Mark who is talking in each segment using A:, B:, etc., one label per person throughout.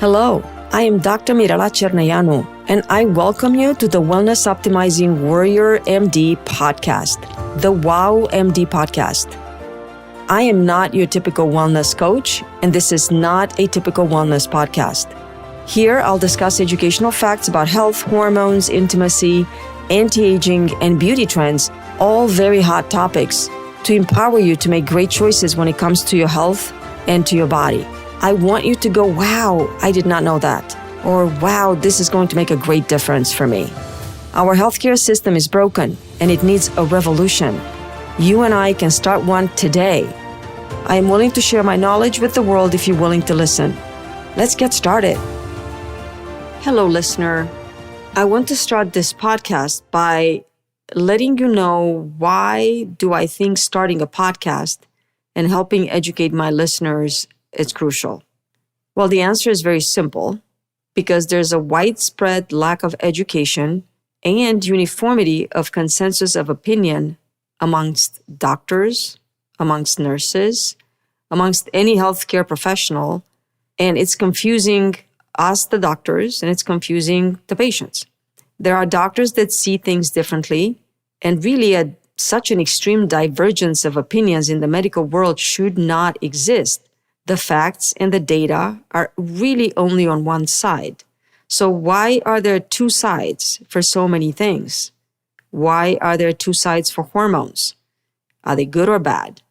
A: Hello, I am Dr. Mirela Cerneanu, and I welcome you to the Wellness Optimizing Warrior M.D. podcast, the WOW M.D. podcast. I am not your typical wellness coach, and this is not a typical wellness podcast. Here, I'll discuss educational facts about health, hormones, intimacy, anti-aging, and beauty trends, all very hot topics, to empower you to make great choices when it comes to your health and to your body. I want you to go, wow, I did not know that. Or, wow, this is going to make a great difference for me. Our healthcare system is broken and it needs a revolution. You and I can start one today. I am willing to share my knowledge with the world if you're willing to listen. Let's get started. Hello, listener. I want to start this podcast by letting you know why do I think starting a podcast and helping educate my listeners is crucial. Well, the answer is very simple, because there's a widespread lack of education and uniformity of consensus of opinion amongst doctors, amongst nurses, amongst any healthcare professional, and it's confusing us, the doctors, and it's confusing the patients. There are doctors that see things differently, and really such an extreme divergence of opinions in the medical world should not exist. The facts and the data are really only on one side. So why are there two sides for so many things? Why are there two sides for hormones? Are they good or bad?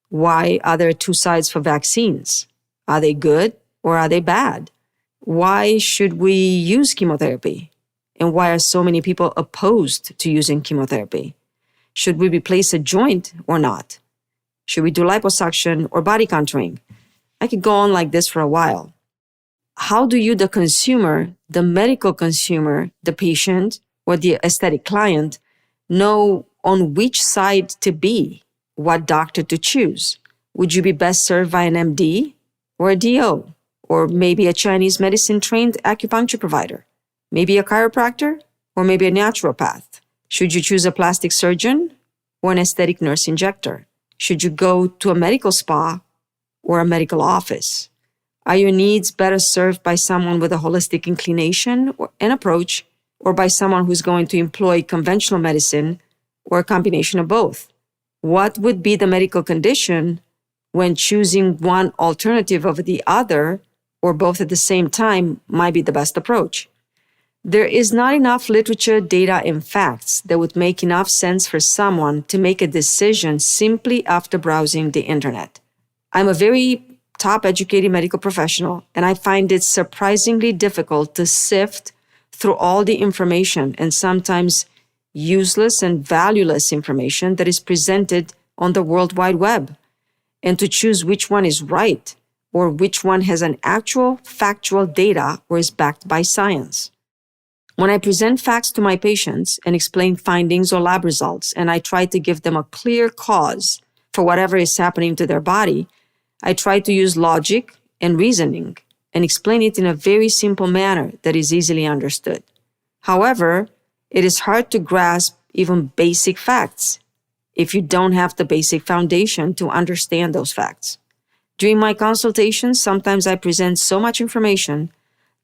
A: Why are there two sides for vaccines? Are they good or are they bad? Why should we use chemotherapy? And why are so many people opposed to using chemotherapy? Should we replace a joint or not? Should we do liposuction or body contouring? I could go on like this for a while. How do you, the consumer, the medical consumer, the patient, or the aesthetic client, know on which side to be, what doctor to choose? Would you be best served by an MD or a DO, or maybe a Chinese medicine-trained acupuncture provider, maybe a chiropractor, or maybe a naturopath? Should you choose a plastic surgeon or an aesthetic nurse injector? Should you go to a medical spa or a medical office? Are your needs better served by someone with a holistic inclination and approach, or by someone who's going to employ conventional medicine or a combination of both? What would be the medical condition when choosing one alternative over the other, or both at the same time, might be the best approach? There is not enough literature, data, and facts that would make enough sense for someone to make a decision simply after browsing the internet. I'm a very top educated medical professional, and I find it surprisingly difficult to sift through all the information and sometimes useless and valueless information that is presented on the World Wide Web, and to choose which one is right or which one has an actual factual data or is backed by science. When I present facts to my patients and explain findings or lab results, and I try to give them a clear cause for whatever is happening to their body, I try to use logic and reasoning and explain it in a very simple manner that is easily understood. However, it is hard to grasp even basic facts if you don't have the basic foundation to understand those facts. During my consultations, sometimes I present so much information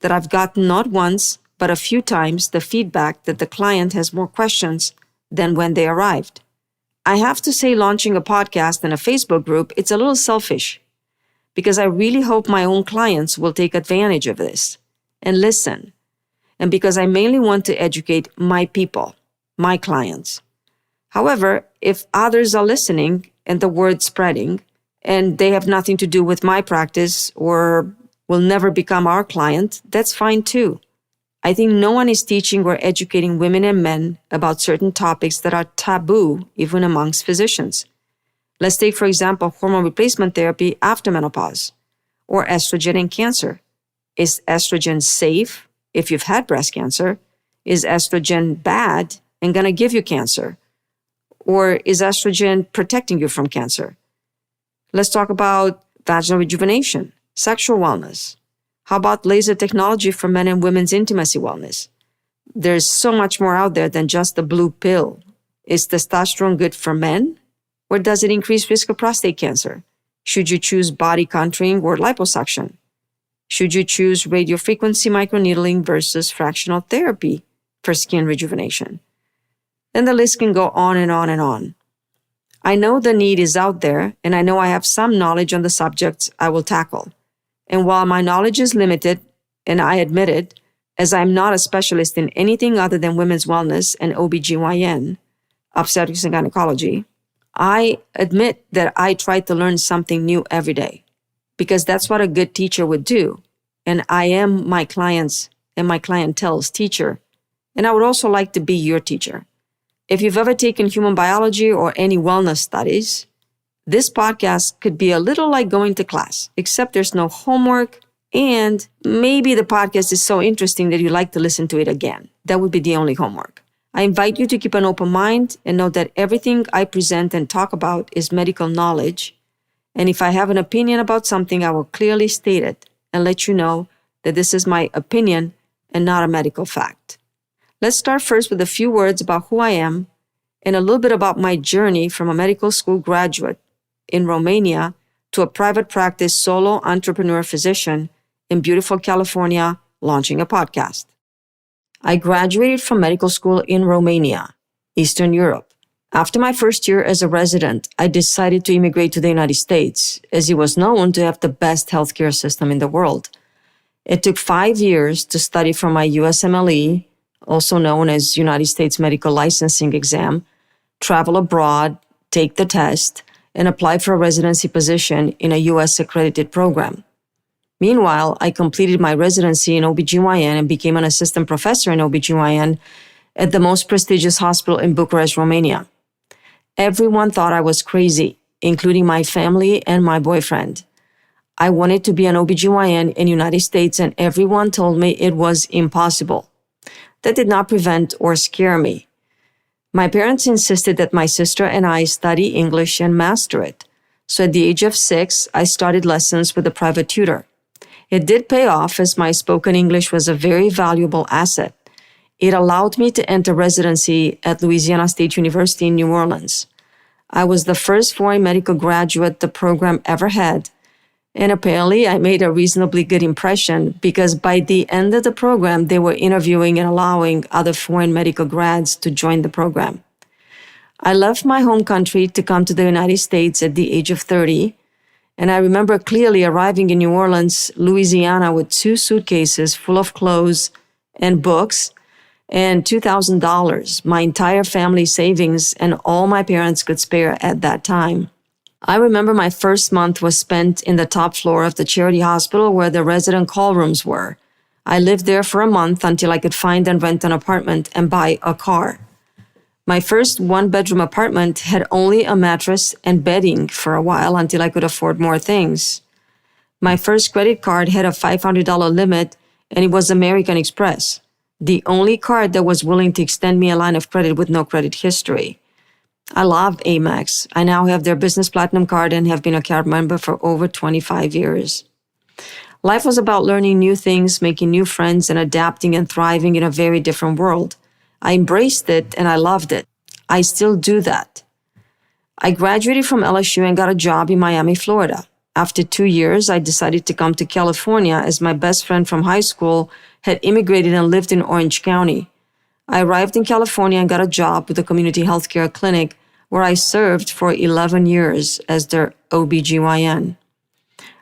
A: that I've gotten not once, but a few times the feedback that the client has more questions than when they arrived. I have to say, launching a podcast and a Facebook group, it's a little selfish, because I really hope my own clients will take advantage of this and listen, and because I mainly want to educate my people, my clients. However, if others are listening and the word spreading, and they have nothing to do with my practice or will never become our client, that's fine too. I think no one is teaching or educating women and men about certain topics that are taboo even amongst physicians. Let's take, for example, hormone replacement therapy after menopause, or estrogen and cancer. Is estrogen safe if you've had breast cancer? Is estrogen bad and going to give you cancer? Or is estrogen protecting you from cancer? Let's talk about vaginal rejuvenation, sexual wellness. How about laser technology for men and women's intimacy wellness? There's so much more out there than just the blue pill. Is testosterone good for men? Or does it increase risk of prostate cancer? Should you choose body contouring or liposuction? Should you choose radiofrequency microneedling versus fractional therapy for skin rejuvenation? Then the list can go on and on and on. I know the need is out there, and I know I have some knowledge on the subjects I will tackle. And while my knowledge is limited, and I admit it, as I'm not a specialist in anything other than women's wellness and OBGYN, obstetrics and gynecology, I admit that I try to learn something new every day, because that's what a good teacher would do. And I am my clients' and my clientele's teacher. And I would also like to be your teacher. If you've ever taken human biology or any wellness studies, this podcast could be a little like going to class, except there's no homework, and maybe the podcast is so interesting that you like to listen to it again. That would be the only homework. I invite you to keep an open mind and know that everything I present and talk about is medical knowledge. And if I have an opinion about something, I will clearly state it and let you know that this is my opinion and not a medical fact. Let's start first with a few words about who I am and a little bit about my journey from a medical school graduate in Romania to a private practice solo entrepreneur physician in beautiful California, launching a podcast. I graduated from medical school in Romania, Eastern Europe. After my first year as a resident, I decided to immigrate to the United States, as it was known to have the best healthcare system in the world. It took 5 years to study for my USMLE, also known as United States Medical Licensing Exam, travel abroad, take the test, and apply for a residency position in a U.S. accredited program. Meanwhile, I completed my residency in OBGYN and became an assistant professor in OBGYN at the most prestigious hospital in Bucharest, Romania. Everyone thought I was crazy, including my family and my boyfriend. I wanted to be an OBGYN in the United States, and everyone told me it was impossible. That did not prevent or scare me. My parents insisted that my sister and I study English and master it. So at the age of 6, I started lessons with a private tutor. It did pay off, as my spoken English was a very valuable asset. It allowed me to enter residency at Louisiana State University in New Orleans. I was the first foreign medical graduate the program ever had, and apparently I made a reasonably good impression, because by the end of the program, they were interviewing and allowing other foreign medical grads to join the program. I left my home country to come to the United States at the age of 30, and I remember clearly arriving in New Orleans, Louisiana, with 2 suitcases full of clothes and books and $2,000, my entire family savings and all my parents could spare at that time. I remember my first month was spent in the top floor of the charity hospital where the resident call rooms were. I lived there for a month until I could find and rent an apartment and buy a car. My first 1-bedroom apartment had only a mattress and bedding for a while until I could afford more things. My first credit card had a $500 limit, and it was American Express, the only card that was willing to extend me a line of credit with no credit history. I love Amex. I now have their business platinum card and have been a card member for over 25 years. Life was about learning new things, making new friends, and adapting and thriving in a very different world. I embraced it and I loved it. I still do that. I graduated from LSU and got a job in Miami, Florida. After 2 years, I decided to come to California as my best friend from high school had immigrated and lived in Orange County. I arrived in California and got a job with a community healthcare clinic where I served for 11 years as their OBGYN.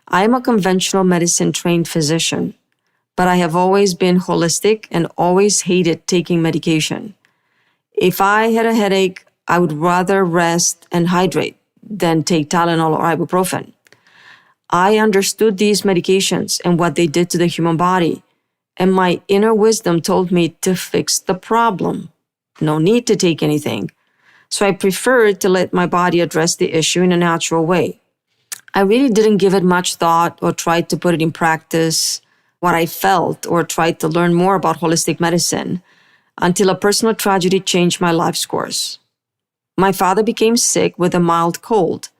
A: I am a conventional medicine trained physician, but I have always been holistic and always hated taking medication. If I had a headache, I would rather rest and hydrate than take Tylenol or ibuprofen. I understood these medications and what they did to the human body, and my inner wisdom told me to fix the problem. No need to take anything. So I preferred to let my body address the issue in a natural way. I really didn't give it much thought or try to put it in practice, what I felt, or tried to learn more about holistic medicine until a personal tragedy changed my life's course. My father became sick with a mild cold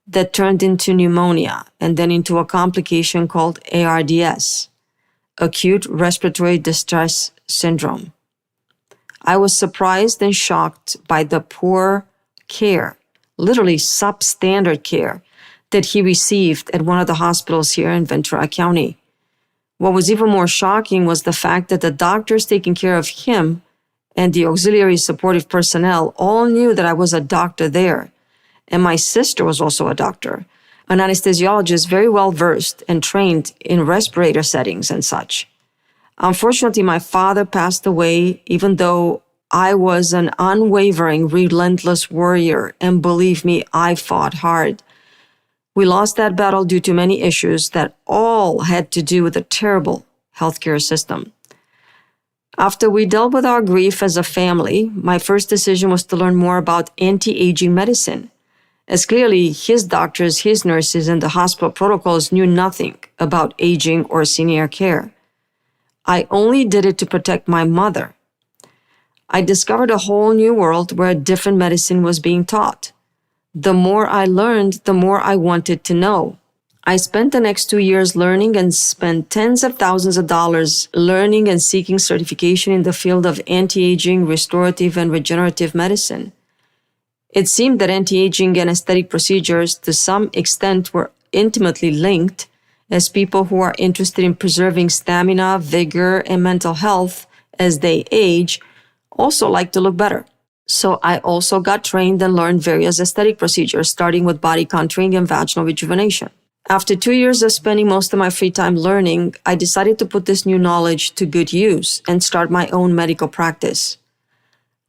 A: that turned into pneumonia and then into a complication called ARDS, acute respiratory distress syndrome. I was surprised and shocked by the poor care, literally substandard care, that he received at one of the hospitals here in Ventura County. What was even more shocking was the fact that the doctors taking care of him and the auxiliary supportive personnel all knew that I was a doctor there. And my sister was also a doctor, an anesthesiologist very well versed and trained in respirator settings and such. Unfortunately, my father passed away, even though I was an unwavering, relentless warrior, and believe me, I fought hard. We lost that battle due to many issues that all had to do with a terrible healthcare system. After we dealt with our grief as a family, my first decision was to learn more about anti-aging medicine, as clearly his doctors, his nurses, and the hospital protocols knew nothing about aging or senior care. I only did it to protect my mother. I discovered a whole new world where different medicine was being taught. The more I learned, the more I wanted to know. I spent the next 2 years learning and spent tens of thousands of dollars learning and seeking certification in the field of anti-aging, restorative, and regenerative medicine. It seemed that anti-aging and aesthetic procedures to some extent were intimately linked, as people who are interested in preserving stamina, vigor, and mental health as they age also like to look better. So I also got trained and learned various aesthetic procedures, starting with body contouring and vaginal rejuvenation. After 2 years of spending most of my free time learning, I decided to put this new knowledge to good use and start my own medical practice.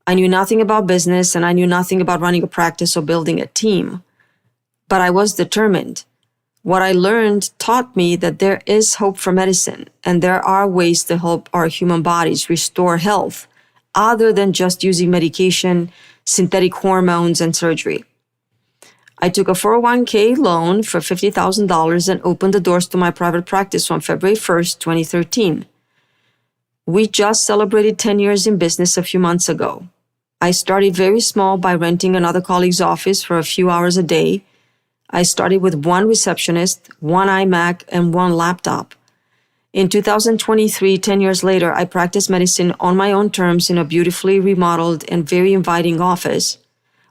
A: I knew nothing about business and I knew nothing about running a practice or building a team, but I was determined. What I learned taught me that there is hope for medicine and there are ways to help our human bodies restore health other than just using medication, synthetic hormones, and surgery. I took a 401k loan for $50,000 and opened the doors to my private practice on February 1st, 2013. We just celebrated 10 years in business a few months ago. I started very small by renting another colleague's office for a few hours a day. I started with one receptionist, one iMac, and one laptop. In 2023, 10 years later, I practiced medicine on my own terms in a beautifully remodeled and very inviting office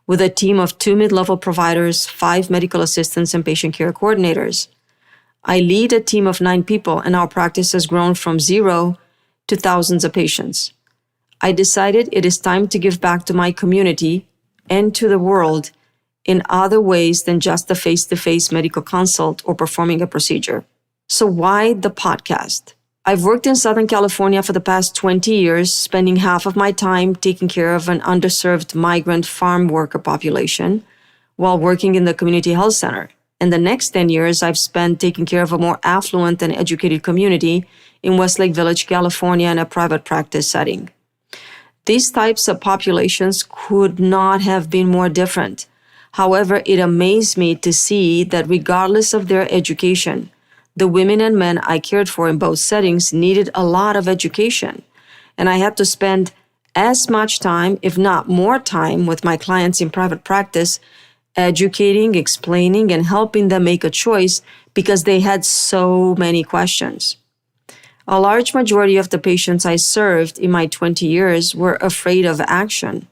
A: with a team of 2 mid-level providers, 5 medical assistants, and patient care coordinators. I lead a team of 9 people, and our practice has grown from 0 to thousands of patients. I decided it is time to give back to my community and to the world in other ways than just a face-to-face medical consult or performing a procedure. So why the podcast? I've worked in Southern California for the past 20 years, spending half of my time taking care of an underserved migrant farm worker population while working in the community health center. And the next 10 years, I've spent taking care of a more affluent and educated community in Westlake Village, California, in a private practice setting. These types of populations could not have been more different. However, it amazed me to see that regardless of their education, the women and men I cared for in both settings needed a lot of education, and I had to spend as much time, if not more time, with my clients in private practice, educating, explaining, and helping them make a choice because they had so many questions. A large majority of the patients I served in my 20 years were afraid of action,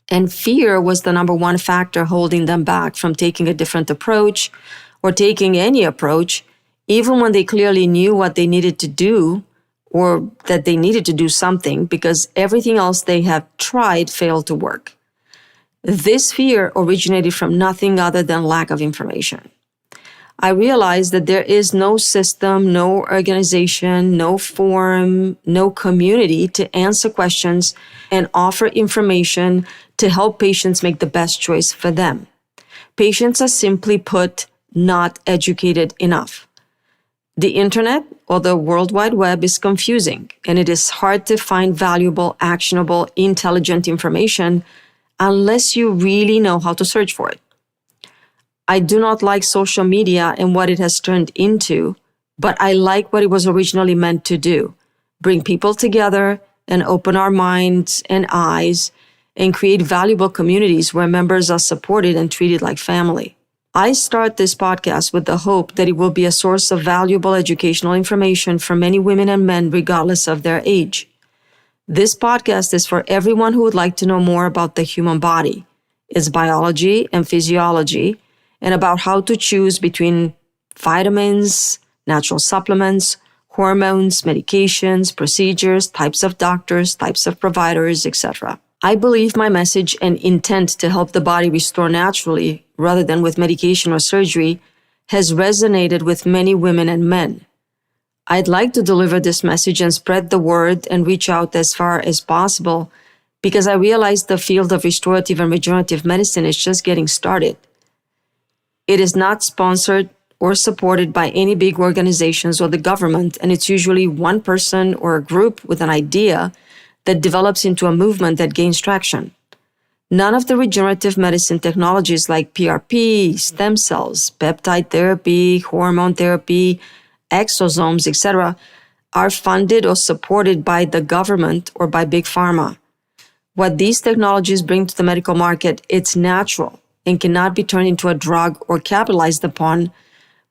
A: and fear was the number one factor holding them back from taking a different approach or taking any approach, even when they clearly knew what they needed to do or that they needed to do something because everything else they had tried failed to work. This fear originated from nothing other than lack of information. I realized that there is no system, no organization, no forum, no community to answer questions and offer information to help patients make the best choice for them. Patients are simply put, not educated enough. The internet or the World Wide Web is confusing, and it is hard to find valuable, actionable, intelligent information unless you really know how to search for it. I do not like social media and what it has turned into, but I like what it was originally meant to do: bring people together and open our minds and eyes and create valuable communities where members are supported and treated like family. I start this podcast with the hope that it will be a source of valuable educational information for many women and men regardless of their age. This podcast is for everyone who would like to know more about the human body, its biology and physiology, and about how to choose between vitamins, natural supplements, hormones, medications, procedures, types of doctors, types of providers, etc. I believe my message and intent to help the body restore naturally rather than with medication or surgery has resonated with many women and men. I'd like to deliver this message and spread the word and reach out as far as possible because I realize the field of restorative and regenerative medicine is just getting started. It is not sponsored or supported by any big organizations or the government, and it's usually one person or a group with an idea that develops into a movement that gains traction. None of the regenerative medicine technologies like PRP, stem cells, peptide therapy, hormone therapy, exosomes, etc., are funded or supported by the government or by big pharma. What these technologies bring to the medical market, it's natural and cannot be turned into a drug or capitalized upon,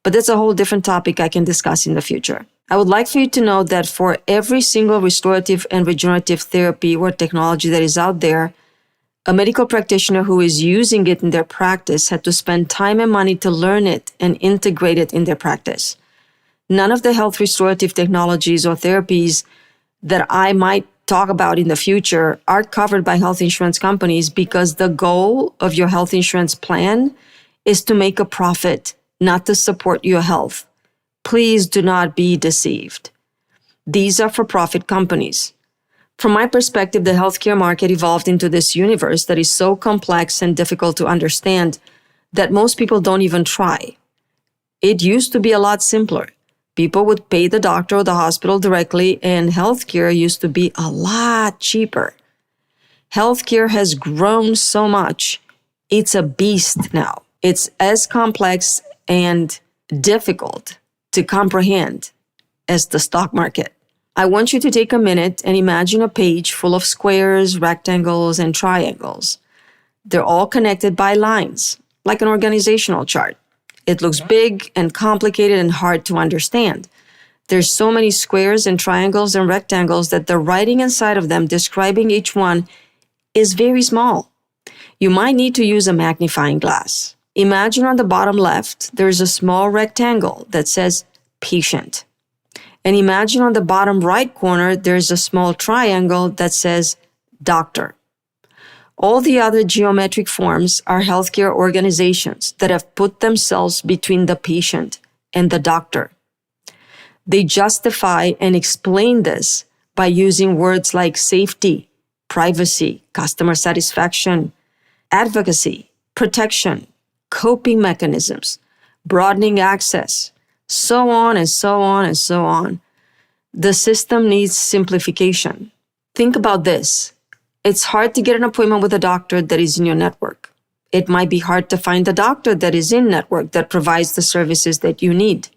A: but that's a whole different topic I can discuss in the future. I would like for you to know that for every single restorative and regenerative therapy or technology that is out there, a medical practitioner who is using it in their practice had to spend time and money to learn it and integrate it in their practice. None of the health restorative technologies or therapies that I might talk about in the future are covered by health insurance companies because the goal of your health insurance plan is to make a profit, not to support your health. Please do not be deceived. These are for-profit companies. From my perspective, the healthcare market evolved into this universe that is so complex and difficult to understand that most people don't even try. It used to be a lot simpler. People would pay the doctor or the hospital directly, and healthcare used to be a lot cheaper. Healthcare has grown so much. It's a beast now. It's as complex and difficult to comprehend as the stock market. I want you to take a minute and imagine a page full of squares, rectangles, and triangles. They're all connected by lines, like an organizational chart. It looks big and complicated and hard to understand. There's so many squares and triangles and rectangles that the writing inside of them describing each one is very small. You might need to use a magnifying glass. Imagine on the bottom left, there's a small rectangle that says patient. And imagine on the bottom right corner, there's a small triangle that says doctor. All the other geometric forms are healthcare organizations that have put themselves between the patient and the doctor. They justify and explain this by using words like safety, privacy, customer satisfaction, advocacy, protection, coping mechanisms, broadening access, so on and so on and so on. The system needs simplification. Think about this. It's hard to get an appointment with a doctor that is in your network. It might be hard to find a doctor that is in network that provides the services that you need.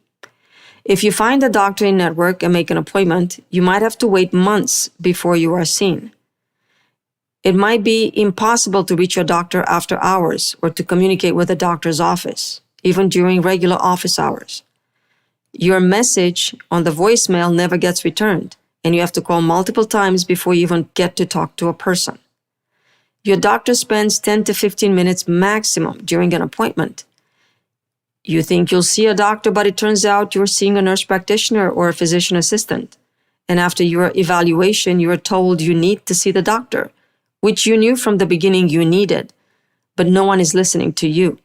A: If you find a doctor in network and make an appointment, you might have to wait months before you are seen. It might be impossible to reach your doctor after hours or to communicate with the doctor's office, even during regular office hours. Your message on the voicemail never gets returned, and you have to call multiple times before you even get to talk to a person. Your doctor spends 10 to 15 minutes maximum during an appointment. You think you'll see a doctor, but it turns out you're seeing a nurse practitioner or a physician assistant. And after your evaluation, you are told you need to see the doctor, which you knew from the beginning you needed, but no one is listening to you.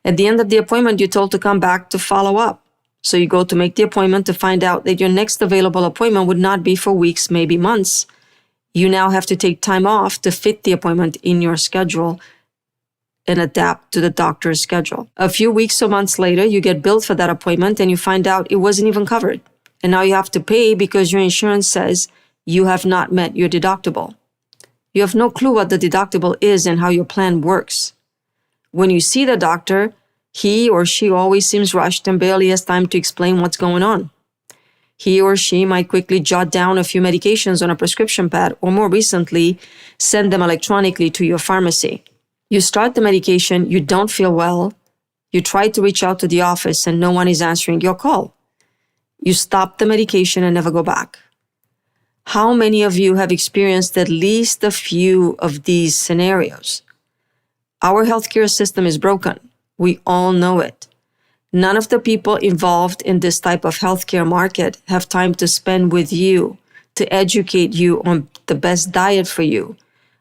A: At the end of the appointment, you're told to come back to follow up. So you go to make the appointment to find out that your next available appointment would not be for weeks, maybe months. You now have to take time off to fit the appointment in your schedule and adapt to the doctor's schedule. A few weeks or months later, you get billed for that appointment and you find out it wasn't even covered. And now you have to pay because your insurance says you have not met your deductible. You have no clue what the deductible is and how your plan works. When you see the doctor, he or she always seems rushed and barely has time to explain what's going on. He or she might quickly jot down a few medications on a prescription pad or more recently, send them electronically to your pharmacy. You start the medication, you don't feel well, you try to reach out to the office and no one is answering your call. You stop the medication and never go back. How many of you have experienced at least a few of these scenarios? Our healthcare system is broken. We all know it. None of the people involved in this type of healthcare market have time to spend with you to educate you on the best diet for you,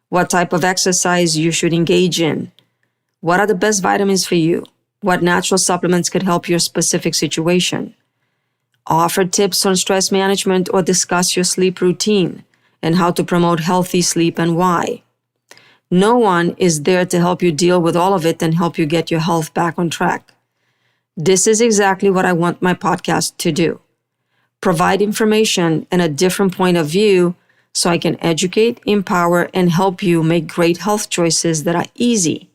A: what type of exercise you should engage in, what are the best vitamins for you, what natural supplements could help your specific situation, offer tips on stress management, or discuss your sleep routine and how to promote healthy sleep and why. No one is there to help you deal with all of it and help you get your health back on track. This is exactly what I want my podcast to do. Provide information and a different point of view so I can educate, empower, and help you make great health choices that are easy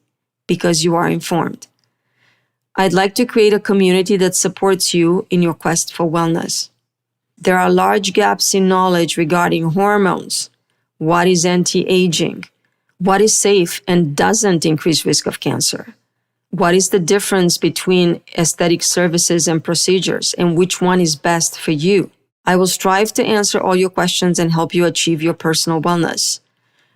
A: because you are informed. I'd like to create a community that supports you in your quest for wellness. There are large gaps in knowledge regarding hormones, what is anti-aging, what is safe and doesn't increase risk of cancer, what is the difference between aesthetic services and procedures, and which one is best for you. I will strive to answer all your questions and help you achieve your personal wellness.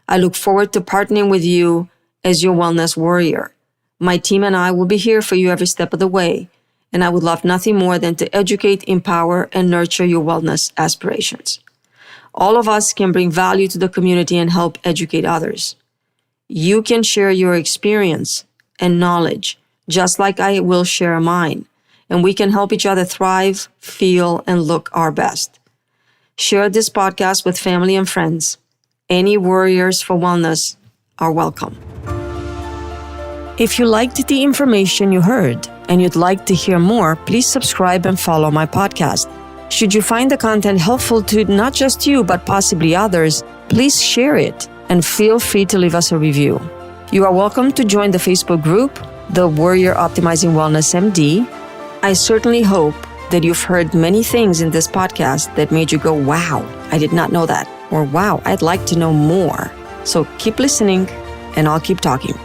A: I look forward to partnering with you as your wellness warrior. My team and I will be here for you every step of the way, and I would love nothing more than to educate, empower, and nurture your wellness aspirations. All of us can bring value to the community and help educate others. You can share your experience and knowledge, just like I will share mine, and we can help each other thrive, feel, and look our best. Share this podcast with family and friends. Any warriors for wellness are welcome. If you liked the information you heard and you'd like to hear more, please subscribe and follow my podcast. Should you find the content helpful to not just you, but possibly others, please share it and feel free to leave us a review. You are welcome to join the Facebook group, The Warrior Optimizing Wellness M.D. I certainly hope that you've heard many things in this podcast that made you go, wow, I did not know that, or wow, I'd like to know more. So keep listening and I'll keep talking.